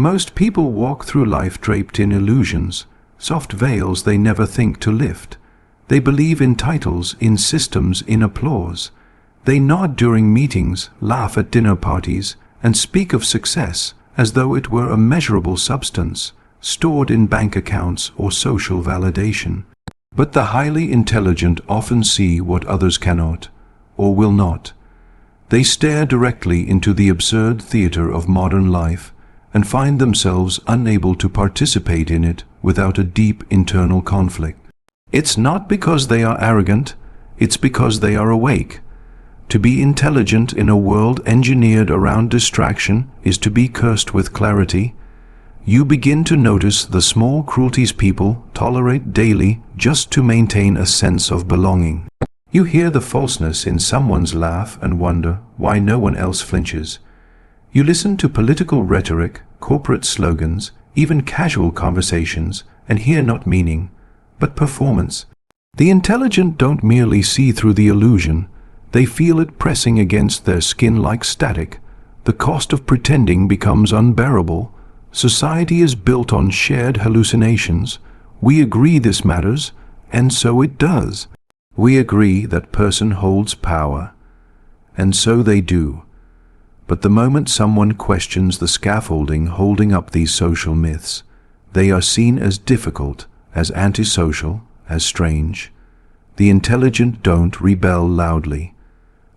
Most people walk through life draped in illusions, soft veils they never think to lift. They believe in titles, in systems, in applause. They nod during meetings, laugh at dinner parties, and speak of success as though it were a measurable substance, stored in bank accounts or social validation. But the highly intelligent often see what others cannot, or will not. They stare directly into the absurd theater of modern life and find themselves unable to participate in it without a deep internal conflict. It's not because they are arrogant, it's because they are awake. To be intelligent in a world engineered around distraction is to be cursed with clarity. You begin to notice the small cruelties people tolerate daily just to maintain a sense of belonging. You hear the falseness in someone's laugh and wonder why no one else flinches. You listen to political rhetoric, corporate slogans, even casual conversations, and hear not meaning, but performance. The intelligent don't merely see through the illusion, they feel it pressing against their skin like static. The cost of pretending becomes unbearable. Society is built on shared hallucinations. We agree this matters, and so it does. We agree that person holds power, and so they do. But the moment someone questions the scaffolding holding up these social myths, they are seen as difficult, as antisocial, as strange. The intelligent don't rebel loudly.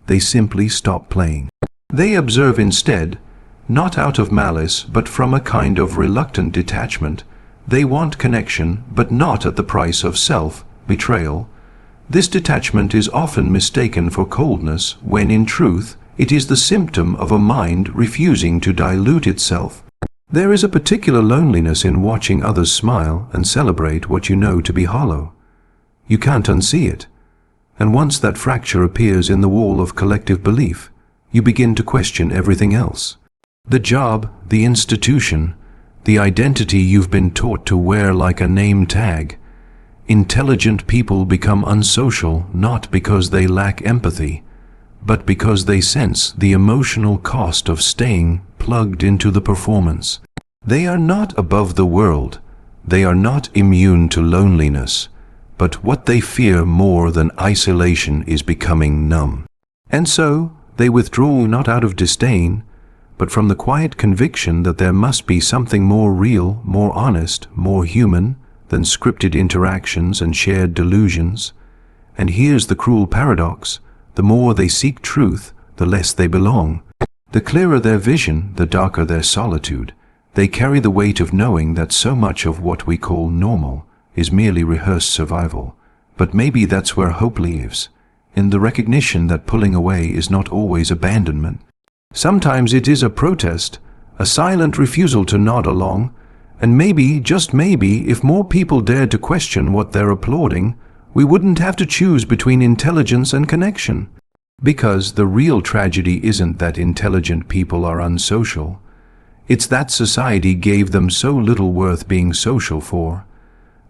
They simply stop playing. They observe instead, not out of malice, but from a kind of reluctant detachment. They want connection, but not at the price of self-betrayal. This detachment is often mistaken for coldness, when in truth, it is the symptom of a mind refusing to dilute itself. There is a particular loneliness in watching others smile and celebrate what you know to be hollow. You can't unsee it. And once that fracture appears in the wall of collective belief, you begin to question everything else. The job, the institution, the identity you've been taught to wear like a name tag. Intelligent people become unsocial not because they lack empathy, but because they sense the emotional cost of staying plugged into the performance. They are not above the world. They are not immune to loneliness. But what they fear more than isolation is becoming numb. And so, they withdraw not out of disdain, but from the quiet conviction that there must be something more real, more honest, more human than scripted interactions and shared delusions. And here's the cruel paradox: the more they seek truth, the less they belong. The clearer their vision, the darker their solitude. They carry the weight of knowing that so much of what we call normal is merely rehearsed survival. But maybe that's where hope lives, in the recognition that pulling away is not always abandonment. Sometimes it is a protest, a silent refusal to nod along, and maybe, just maybe, if more people dared to question what they're applauding, we wouldn't have to choose between intelligence and connection. Because the real tragedy isn't that intelligent people are unsocial. It's that society gave them so little worth being social for.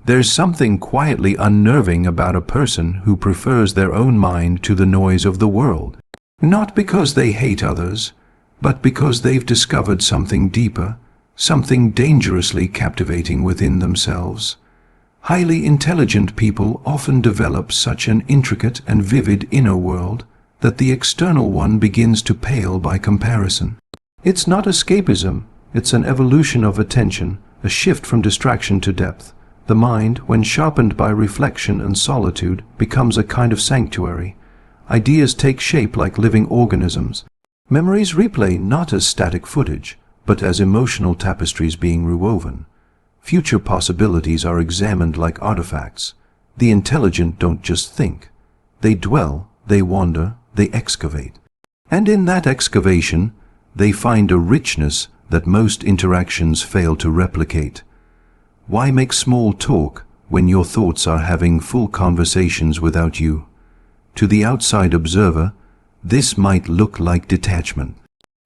There's something quietly unnerving about a person who prefers their own mind to the noise of the world. Not because they hate others, but because they've discovered something deeper, something dangerously captivating within themselves. Highly intelligent people often develop such an intricate and vivid inner world that the external one begins to pale by comparison. It's not escapism, it's an evolution of attention, a shift from distraction to depth. The mind, when sharpened by reflection and solitude, becomes a kind of sanctuary. Ideas take shape like living organisms. Memories replay not as static footage, but as emotional tapestries being rewoven. Future possibilities are examined like artifacts. The intelligent don't just think. They dwell, they wander, they excavate. And in that excavation, they find a richness that most interactions fail to replicate. Why make small talk when your thoughts are having full conversations without you? To the outside observer, this might look like detachment.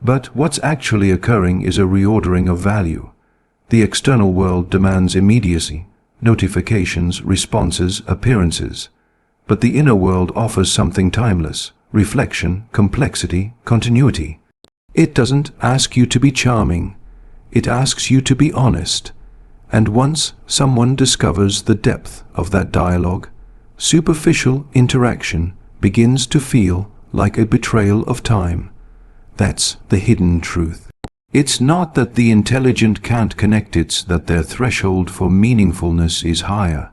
But what's actually occurring is a reordering of value. The external world demands immediacy, notifications, responses, appearances. But the inner world offers something timeless: reflection, complexity, continuity. It doesn't ask you to be charming. It asks you to be honest. And once someone discovers the depth of that dialogue, superficial interaction begins to feel like a betrayal of time. That's the hidden truth. It's not that the intelligent can't connect, it's that their threshold for meaningfulness is higher.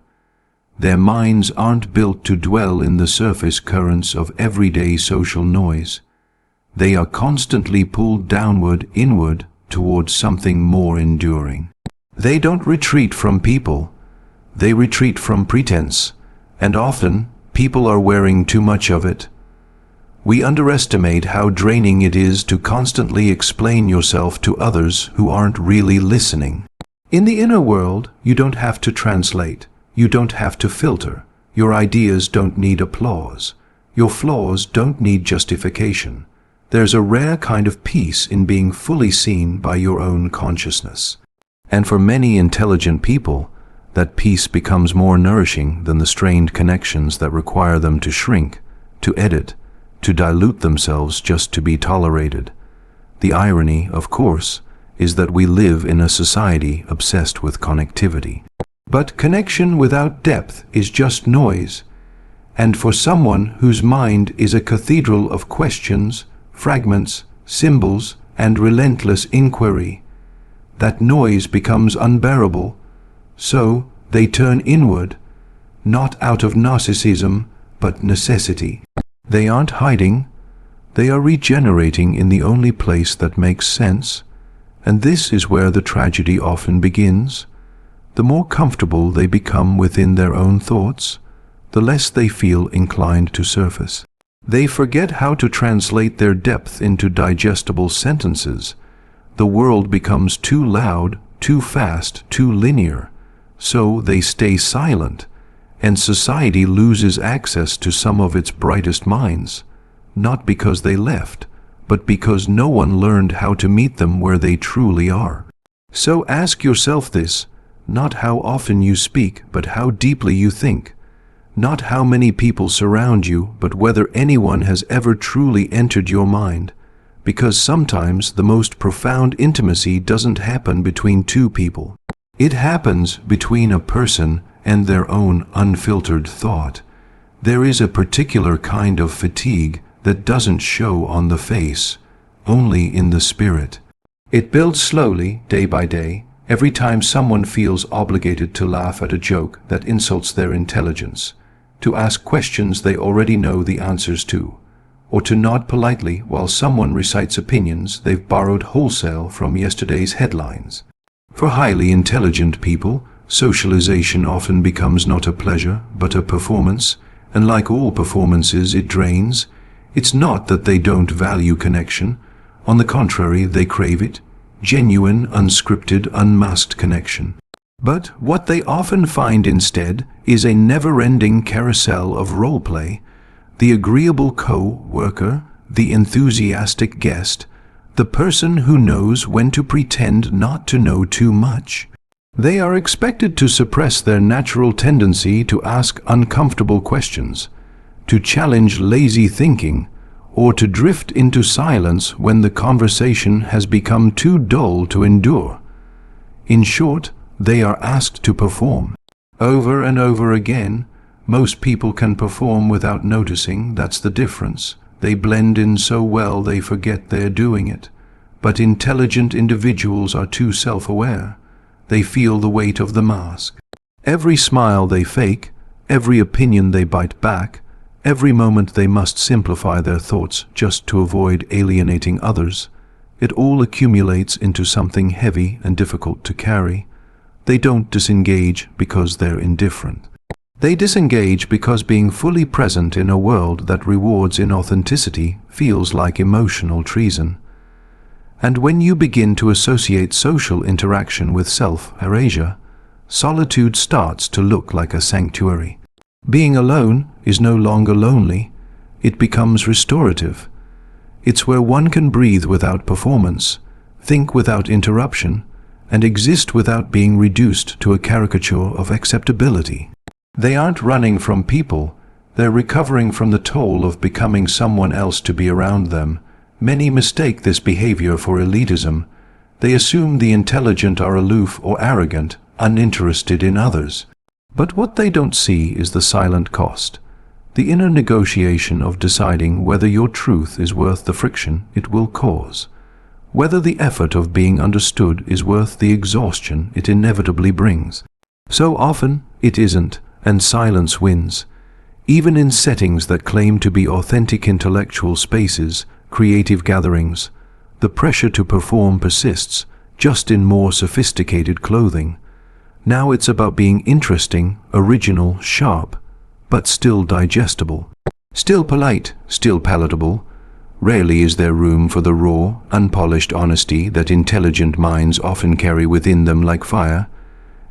Their minds aren't built to dwell in the surface currents of everyday social noise. They are constantly pulled downward, inward, towards something more enduring. They don't retreat from people. They retreat from pretense, and often people are wearing too much of it. We underestimate how draining it is to constantly explain yourself to others who aren't really listening. In the inner world, you don't have to translate. You don't have to filter. Your ideas don't need applause. Your flaws don't need justification. There's a rare kind of peace in being fully seen by your own consciousness. And for many intelligent people, that peace becomes more nourishing than the strained connections that require them to shrink, to edit, to dilute themselves just to be tolerated. The irony, of course, is that we live in a society obsessed with connectivity. But connection without depth is just noise. And for someone whose mind is a cathedral of questions, fragments, symbols, and relentless inquiry, that noise becomes unbearable. So they turn inward, not out of narcissism, but necessity. They aren't hiding, they are regenerating in the only place that makes sense, and this is where the tragedy often begins. The more comfortable they become within their own thoughts, the less they feel inclined to surface. They forget how to translate their depth into digestible sentences. The world becomes too loud, too fast, too linear, so they stay silent, and society loses access to some of its brightest minds, not because they left, but because no one learned how to meet them where they truly are. So ask yourself this, not how often you speak, but how deeply you think. Not how many people surround you, but whether anyone has ever truly entered your mind. Because sometimes the most profound intimacy doesn't happen between two people. It happens between a person and their own unfiltered thought. There is a particular kind of fatigue that doesn't show on the face, only in the spirit. It builds slowly, day by day, every time someone feels obligated to laugh at a joke that insults their intelligence, to ask questions they already know the answers to, or to nod politely while someone recites opinions they've borrowed wholesale from yesterday's headlines. For highly intelligent people, socialization often becomes not a pleasure, but a performance, and like all performances, it drains. It's not that they don't value connection. On the contrary, they crave it. Genuine, unscripted, unmasked connection. But what they often find instead is a never-ending carousel of role-play. The agreeable co-worker, the enthusiastic guest, the person who knows when to pretend not to know too much. They are expected to suppress their natural tendency to ask uncomfortable questions, to challenge lazy thinking, or to drift into silence when the conversation has become too dull to endure. In short, they are asked to perform. Over and over again, most people can perform without noticing. That's the difference. They blend in so well they forget they're doing it. But intelligent individuals are too self-aware. They feel the weight of the mask. Every smile they fake, every opinion they bite back, every moment they must simplify their thoughts just to avoid alienating others, it all accumulates into something heavy and difficult to carry. They don't disengage because they're indifferent. They disengage because being fully present in a world that rewards inauthenticity feels like emotional treason. And when you begin to associate social interaction with self-erasure, solitude starts to look like a sanctuary. Being alone is no longer lonely, it becomes restorative. It's where one can breathe without performance, think without interruption, and exist without being reduced to a caricature of acceptability. They aren't running from people, they're recovering from the toll of becoming someone else to be around them. Many mistake this behavior for elitism, They assume the intelligent are aloof or arrogant, uninterested in others. But what they don't see is the silent cost, the inner negotiation of deciding whether your truth is worth the friction it will cause, whether the effort of being understood is worth the exhaustion it inevitably brings. So often it isn't, and silence wins. Even in settings that claim to be authentic intellectual spaces, creative gatherings, the pressure to perform persists, just in more sophisticated clothing. Now it's about being interesting, original, sharp, but still digestible. Still polite, still palatable. Rarely is there room for the raw, unpolished honesty that intelligent minds often carry within them like fire.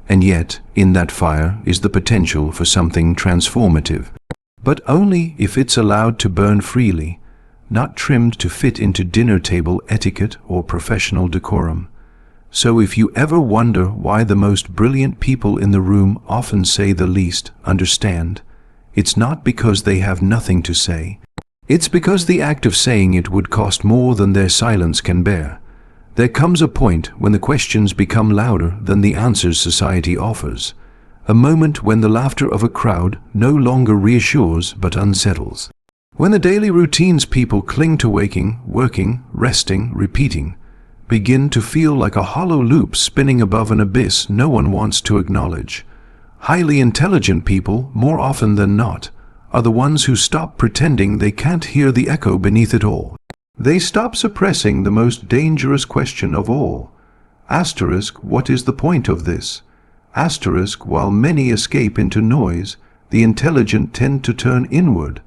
And yet, in that fire is the potential for something transformative. But only if it's allowed to burn freely, not trimmed to fit into dinner table etiquette or professional decorum. So if you ever wonder why the most brilliant people in the room often say the least, understand, it's not because they have nothing to say. It's because the act of saying it would cost more than their silence can bear. There comes a point when the questions become louder than the answers society offers. A moment when the laughter of a crowd no longer reassures but unsettles. When the daily routines people cling to waking, working, resting, repeating, begin to feel like a hollow loop spinning above an abyss no one wants to acknowledge. Highly intelligent people, more often than not, are the ones who stop pretending they can't hear the echo beneath it all. They stop suppressing the most dangerous question of all. Asterisk, what is the point of this? Asterisk, while many escape into noise, the intelligent tend to turn inward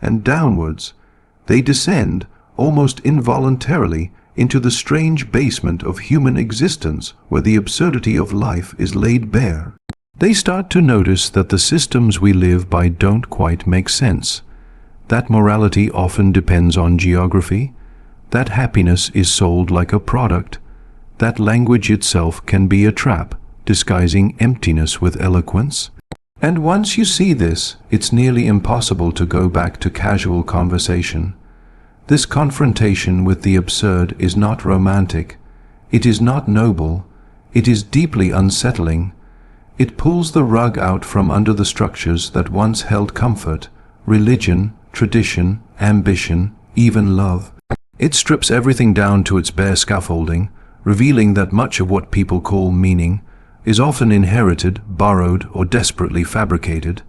and downwards. They descend, almost involuntarily, into the strange basement of human existence where the absurdity of life is laid bare. They start to notice that the systems we live by don't quite make sense, that morality often depends on geography, that happiness is sold like a product, that language itself can be a trap, disguising emptiness with eloquence. And once you see this, it's nearly impossible to go back to casual conversation. This confrontation with the absurd is not romantic. It is not noble. It is deeply unsettling. It pulls the rug out from under the structures that once held comfort, religion, tradition, ambition, even love. It strips everything down to its bare scaffolding, revealing that much of what people call meaning is often inherited, borrowed, or desperately fabricated,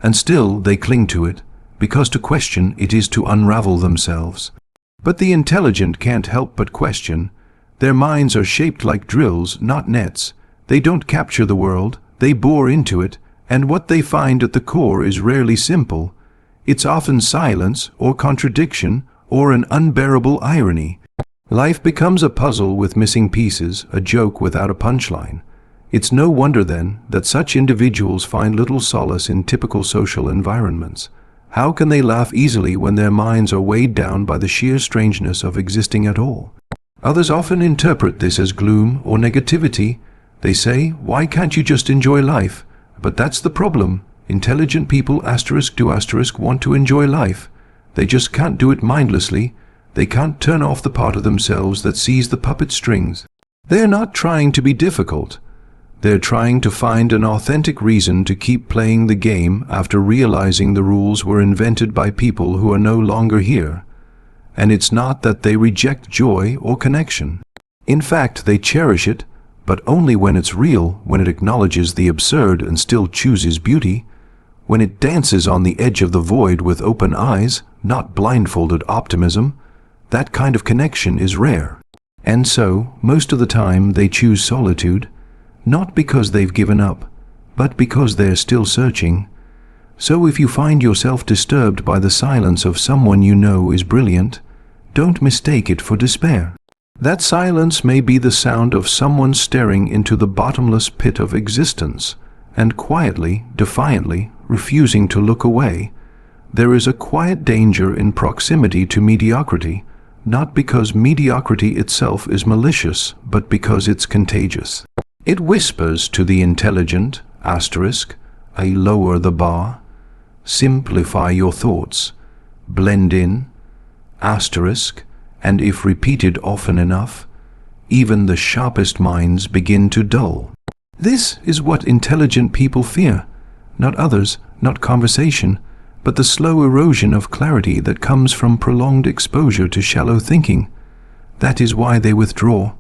and still they cling to it, because to question it is to unravel themselves. But the intelligent can't help but question. Their minds are shaped like drills, not nets. They don't capture the world, they bore into it, and what they find at the core is rarely simple. It's often silence, or contradiction, or an unbearable irony. Life becomes a puzzle with missing pieces, a joke without a punchline. It's no wonder, then, that such individuals find little solace in typical social environments. How can they laugh easily when their minds are weighed down by the sheer strangeness of existing at all? Others often interpret this as gloom or negativity. They say, why can't you just enjoy life? But that's the problem. Intelligent people want to enjoy life. They just can't do it mindlessly. They can't turn off the part of themselves that sees the puppet strings. They're not trying to be difficult. They're trying to find an authentic reason to keep playing the game after realizing the rules were invented by people who are no longer here. And it's not that they reject joy or connection. In fact, they cherish it, but only when it's real, when it acknowledges the absurd and still chooses beauty, when it dances on the edge of the void with open eyes, not blindfolded optimism. That kind of connection is rare. And so, most of the time, they choose solitude, not because they've given up, but because they're still searching. So if you find yourself disturbed by the silence of someone you know is brilliant, don't mistake it for despair. That silence may be the sound of someone staring into the bottomless pit of existence, and quietly, defiantly, refusing to look away. There is a quiet danger in proximity to mediocrity, not because mediocrity itself is malicious, but because it's contagious. It whispers to the intelligent, lower the bar, simplify your thoughts, blend in, and if repeated often enough, even the sharpest minds begin to dull. This is what intelligent people fear. Not others, not conversation, but the slow erosion of clarity that comes from prolonged exposure to shallow thinking. That is why they withdraw.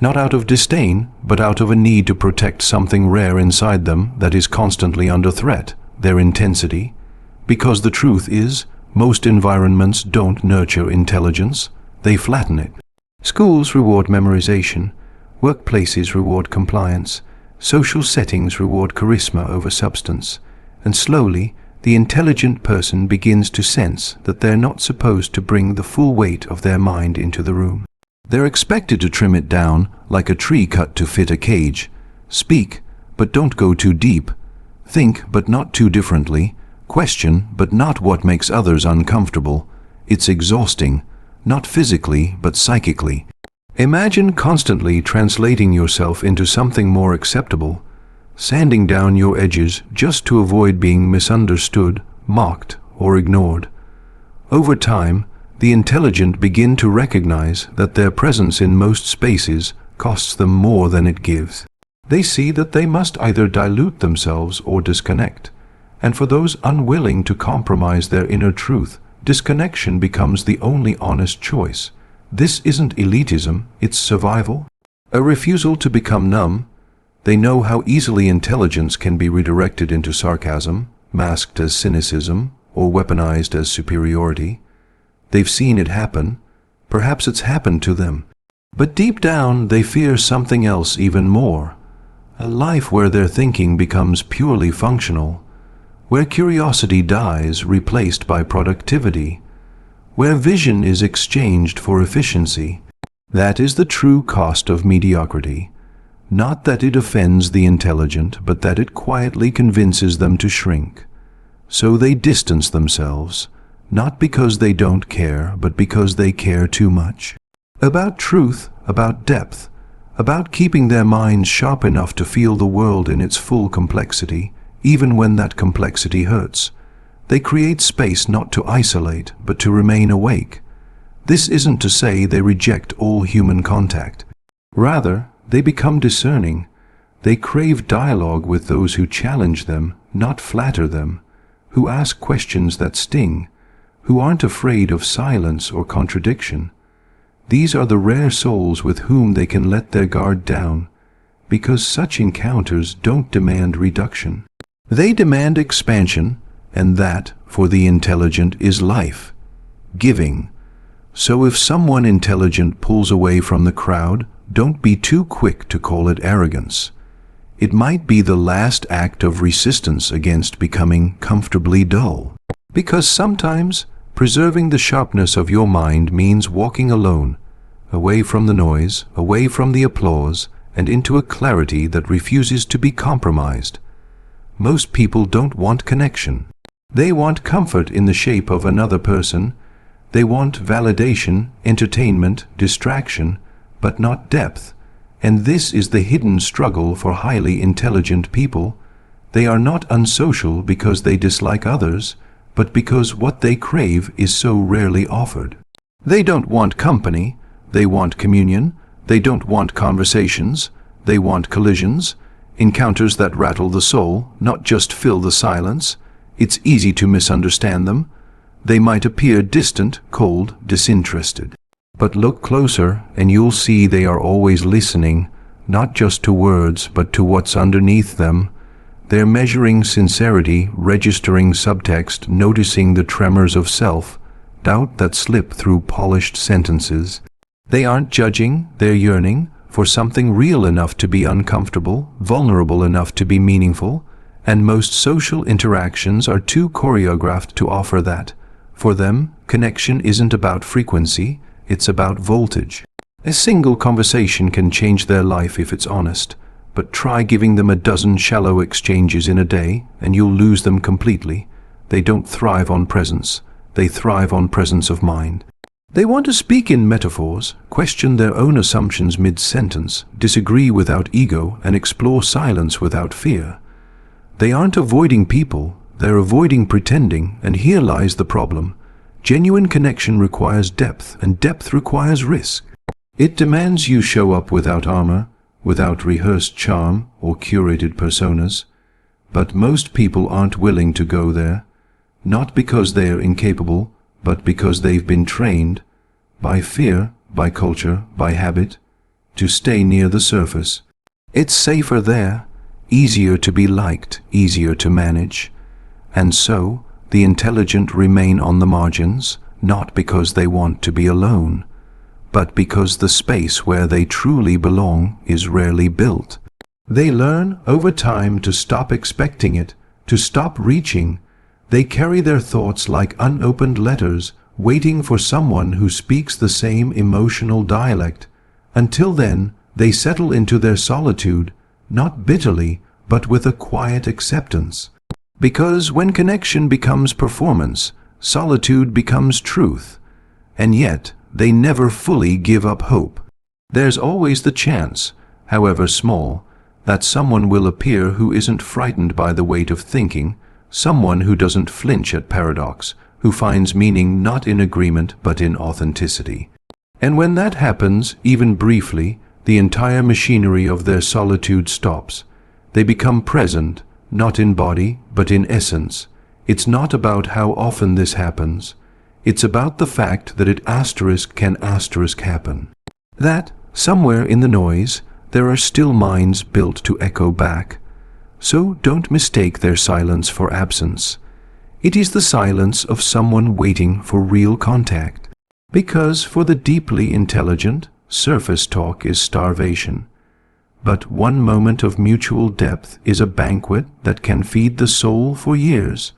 Not out of disdain, but out of a need to protect something rare inside them that is constantly under threat, their intensity. Because the truth is, most environments don't nurture intelligence, they flatten it. Schools reward memorization, workplaces reward compliance, social settings reward charisma over substance, and slowly, the intelligent person begins to sense that they're not supposed to bring the full weight of their mind into the room. They're expected to trim it down like a tree cut to fit a cage. Speak, but don't go too deep. Think, but not too differently. Question, but not what makes others uncomfortable. It's exhausting, not physically, but psychically. Imagine constantly translating yourself into something more acceptable, sanding down your edges just to avoid being misunderstood, mocked, or ignored. Over time, the intelligent begin to recognize that their presence in most spaces costs them more than it gives. They see that they must either dilute themselves or disconnect, and for those unwilling to compromise their inner truth, disconnection becomes the only honest choice. This isn't elitism, it's survival. A refusal to become numb. They know how easily intelligence can be redirected into sarcasm, masked as cynicism, or weaponized as superiority. They've seen it happen. Perhaps it's happened to them. But deep down, they fear something else even more. A life where their thinking becomes purely functional, where curiosity dies, replaced by productivity, where vision is exchanged for efficiency. That is the true cost of mediocrity. Not that it offends the intelligent, but that it quietly convinces them to shrink. So they distance themselves, not because they don't care, but because they care too much. About truth, about depth, about keeping their minds sharp enough to feel the world in its full complexity, even when that complexity hurts. They create space not to isolate, but to remain awake. This isn't to say they reject all human contact. Rather, they become discerning. They crave dialogue with those who challenge them, not flatter them, who ask questions that sting, who aren't afraid of silence or contradiction. These are the rare souls with whom they can let their guard down, because such encounters don't demand reduction. They demand expansion, and that, for the intelligent, is life, giving. So if someone intelligent pulls away from the crowd, don't be too quick to call it arrogance. It might be the last act of resistance against becoming comfortably dull. Because sometimes, preserving the sharpness of your mind means walking alone, away from the noise, away from the applause, and into a clarity that refuses to be compromised. Most people don't want connection. They want comfort in the shape of another person. They want validation, entertainment, distraction, but not depth. And this is the hidden struggle for highly intelligent people. They are not unsocial because they dislike others, but because what they crave is so rarely offered. They don't want company. They want communion. They don't want conversations. They want collisions, encounters that rattle the soul, not just fill the silence. It's easy to misunderstand them. They might appear distant, cold, disinterested. But look closer and you'll see they are always listening, not just to words, but to what's underneath them. They're measuring sincerity, registering subtext, noticing the tremors of self, doubt that slip through polished sentences. They aren't judging, they're yearning for something real enough to be uncomfortable, vulnerable enough to be meaningful, and most social interactions are too choreographed to offer that. For them, connection isn't about frequency, it's about voltage. A single conversation can change their life if it's honest, but try giving them a dozen shallow exchanges in a day and you'll lose them completely. They don't thrive on presence, they thrive on presence of mind. They want to speak in metaphors, question their own assumptions mid-sentence, disagree without ego, and explore silence without fear. They aren't avoiding people, they're avoiding pretending, and here lies the problem. Genuine connection requires depth, and depth requires risk. It demands you show up without armor, without rehearsed charm or curated personas. But most people aren't willing to go there, not because they are incapable, but because they've been trained, by fear, by culture, by habit, to stay near the surface. It's safer there, easier to be liked, easier to manage. And so, the intelligent remain on the margins, not because they want to be alone, but because the space where they truly belong is rarely built. They learn over time to stop expecting it, to stop reaching. They carry their thoughts like unopened letters, waiting for someone who speaks the same emotional dialect. Until then, they settle into their solitude, not bitterly, but with a quiet acceptance. Because when connection becomes performance, solitude becomes truth. And yet, they never fully give up hope. There's always the chance, however small, that someone will appear who isn't frightened by the weight of thinking, someone who doesn't flinch at paradox, who finds meaning not in agreement but in authenticity. And when that happens, even briefly, the entire machinery of their solitude stops. They become present, not in body, but in essence. It's not about how often this happens. It's about the fact that it can happen. That, somewhere in the noise, there are still minds built to echo back. So don't mistake their silence for absence. It is the silence of someone waiting for real contact. Because for the deeply intelligent, surface talk is starvation. But one moment of mutual depth is a banquet that can feed the soul for years.